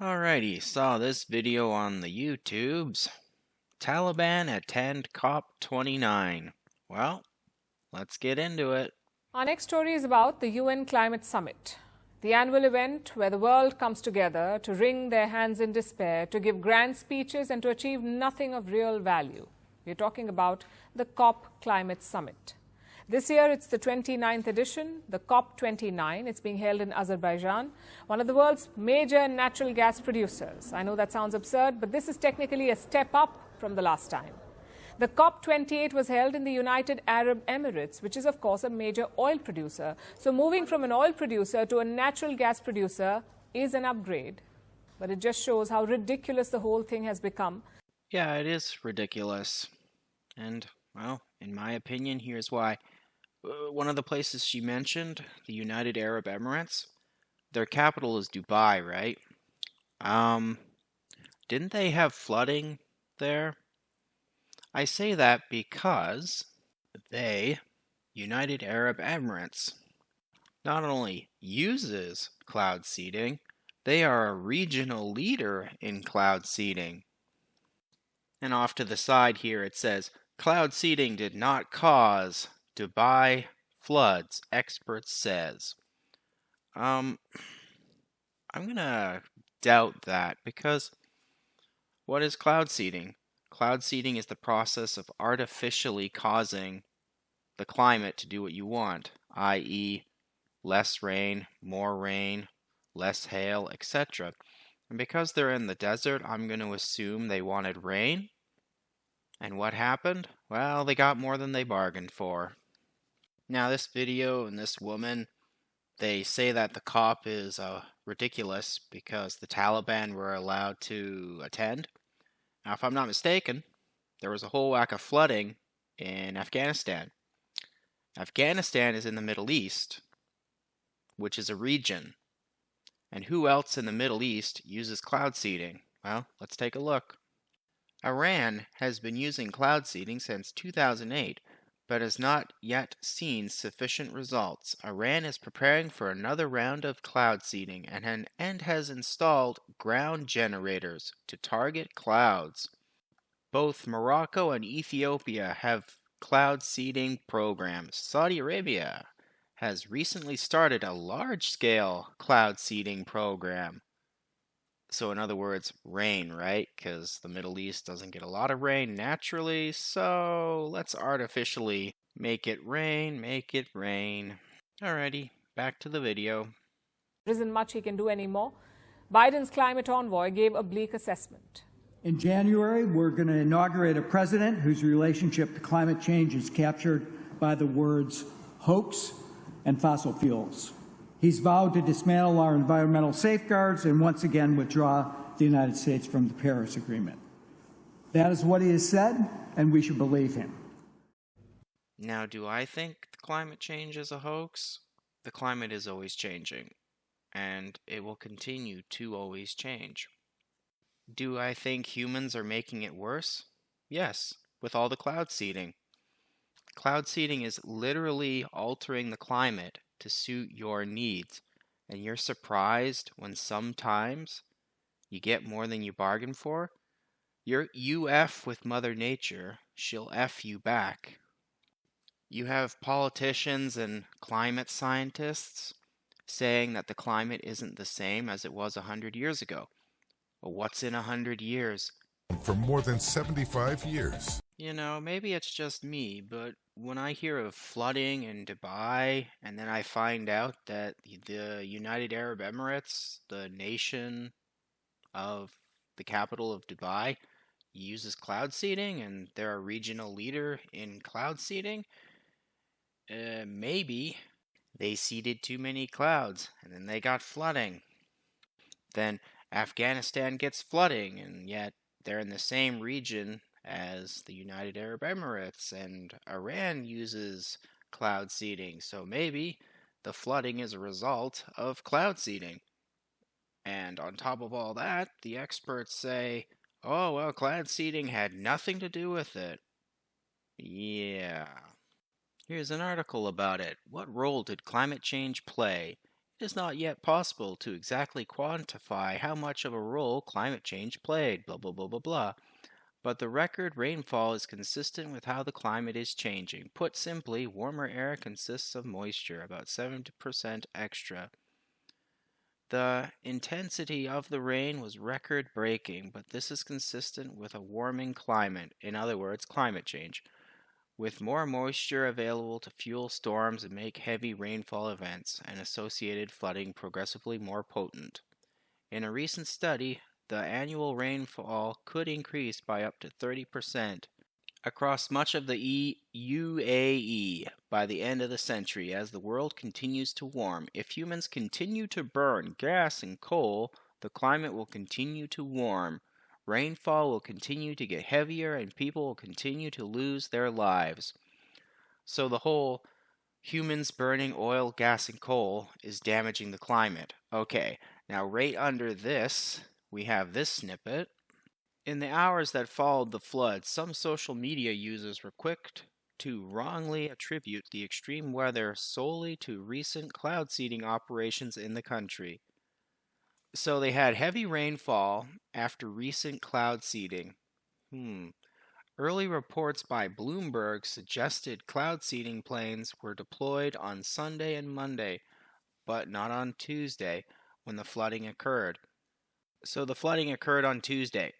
Alrighty, saw this video on the YouTubes. Taliban attend COP29. Well, let's get into it. Our next story is about the UN Climate Summit, the annual event where the world comes together to wring their hands in despair, to give grand speeches and to achieve nothing of real value. We're talking about the COP Climate Summit. This year, it's the 29th edition, the COP29. It's being held in Azerbaijan, one of the world's major natural gas producers. I know that sounds absurd, but this is technically a step up from the last time. The COP28 was held in the United Arab Emirates, which is, of course, a major oil producer. So moving from an oil producer to a natural gas producer is an upgrade. But it just shows how ridiculous the whole thing has become. Yeah, it is ridiculous. And, well, in my opinion, here's why. One of the places she mentioned, the United Arab Emirates, their capital is Dubai, right? Didn't they have flooding there? I say that because United Arab Emirates, not only uses cloud seeding, they are a regional leader in cloud seeding. And off to the side here it says, cloud seeding did not cause Dubai floods, experts says. I'm gonna doubt that because what is cloud seeding? Cloud seeding is the process of artificially causing the climate to do what you want, i.e. less rain, less hail, etc. And because they're in the desert, I'm going to assume they wanted rain. And what happened? Well, they got more than they bargained for. Now this video and this woman, they say that the COP is ridiculous because the Taliban were allowed to attend. Now, if I'm not mistaken, there was a whole whack of flooding in Afghanistan. Afghanistan is in the Middle East, which is a region. And who else in the Middle East uses cloud seeding? Well, let's take a look. Iran has been using cloud seeding since 2008, but has not yet seen sufficient results. Iran is preparing for another round of cloud seeding and has installed ground generators to target clouds. Both Morocco and Ethiopia have cloud seeding programs. Saudi Arabia has recently started a large-scale cloud seeding program. So in other words, rain, right? Because the Middle East doesn't get a lot of rain naturally, so let's artificially make it rain, make it rain. Alrighty, back to the video. There isn't much he can do anymore. Biden's climate envoy gave a bleak assessment. In January, we're going to inaugurate a president whose relationship to climate change is captured by the words hoax and fossil fuels. He's vowed to dismantle our environmental safeguards and once again withdraw the United States from the Paris Agreement. That is what he has said, and we should believe him. Now, do I think climate change is a hoax? The climate is always changing, and it will continue to always change. Do I think humans are making it worse? Yes, with all the cloud seeding. Cloud seeding is literally altering the climate to suit your needs, and you're surprised when sometimes you get more than you bargained for? You F with Mother Nature, she'll F you back. You have politicians and climate scientists saying that the climate isn't the same as it was 100 years ago. Well, what's in 100 years? For more than 75 years. You know, maybe it's just me, but when I hear of flooding in Dubai, and then I find out that the United Arab Emirates, the nation of the capital of Dubai, uses cloud seeding, and they're a regional leader in cloud seeding, maybe they seeded too many clouds, and then they got flooding. Then Afghanistan gets flooding, and yet they're in the same region as the United Arab Emirates, and Iran uses cloud seeding, so maybe the flooding is a result of cloud seeding. And on top of all that, the experts say, oh, well, cloud seeding had nothing to do with it. Yeah. Here's an article about it. What role did climate change play it is not yet possible to exactly quantify how much of a role climate change played, blah blah blah blah blah. But the record rainfall is consistent with how the climate is changing. Put simply, warmer air consists of moisture, about 70% extra. The intensity of the rain was record-breaking, but this is consistent with a warming climate, in other words, climate change, with more moisture available to fuel storms and make heavy rainfall events and associated flooding progressively more potent. In a recent study, the annual rainfall could increase by up to 30% across much of the UAE by the end of the century as the world continues to warm. If humans continue to burn gas and coal, the climate will continue to warm. Rainfall will continue to get heavier and people will continue to lose their lives. So the whole humans burning oil, gas, and coal is damaging the climate. Okay, now right under this, we have this snippet. In the hours that followed the flood, some social media users were quick to wrongly attribute the extreme weather solely to recent cloud seeding operations in the country. So they had heavy rainfall after recent cloud seeding. Early reports by Bloomberg suggested cloud seeding planes were deployed on Sunday and Monday, but not on Tuesday when the flooding occurred. So the flooding occurred on Tuesday.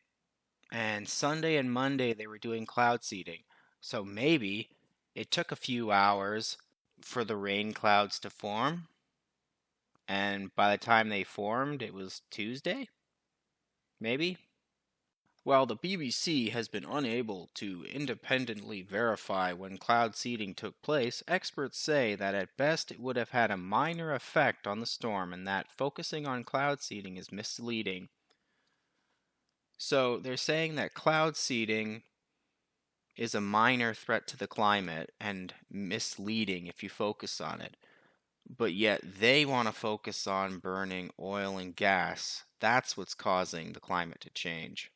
And Sunday and Monday they were doing cloud seeding. So maybe it took a few hours for the rain clouds to form. And by the time they formed, it was Tuesday? Maybe? While the BBC has been unable to independently verify when cloud seeding took place, experts say that at best it would have had a minor effect on the storm and that focusing on cloud seeding is misleading. So they're saying that cloud seeding is a minor threat to the climate and misleading if you focus on it. But yet they want to focus on burning oil and gas. That's what's causing the climate to change.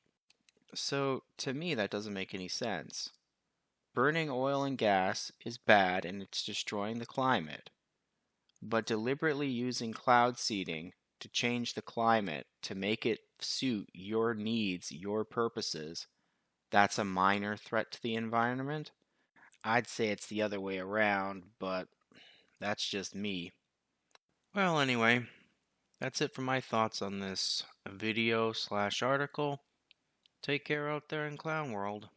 So to me that doesn't make any sense. Burning oil and gas is bad and it's destroying the climate. But deliberately using cloud seeding to change the climate, to make it suit your needs, your purposes, that's a minor threat to the environment? I'd say it's the other way around, but that's just me. Well, anyway, that's it for my thoughts on this video/article. Take care out there in clown world.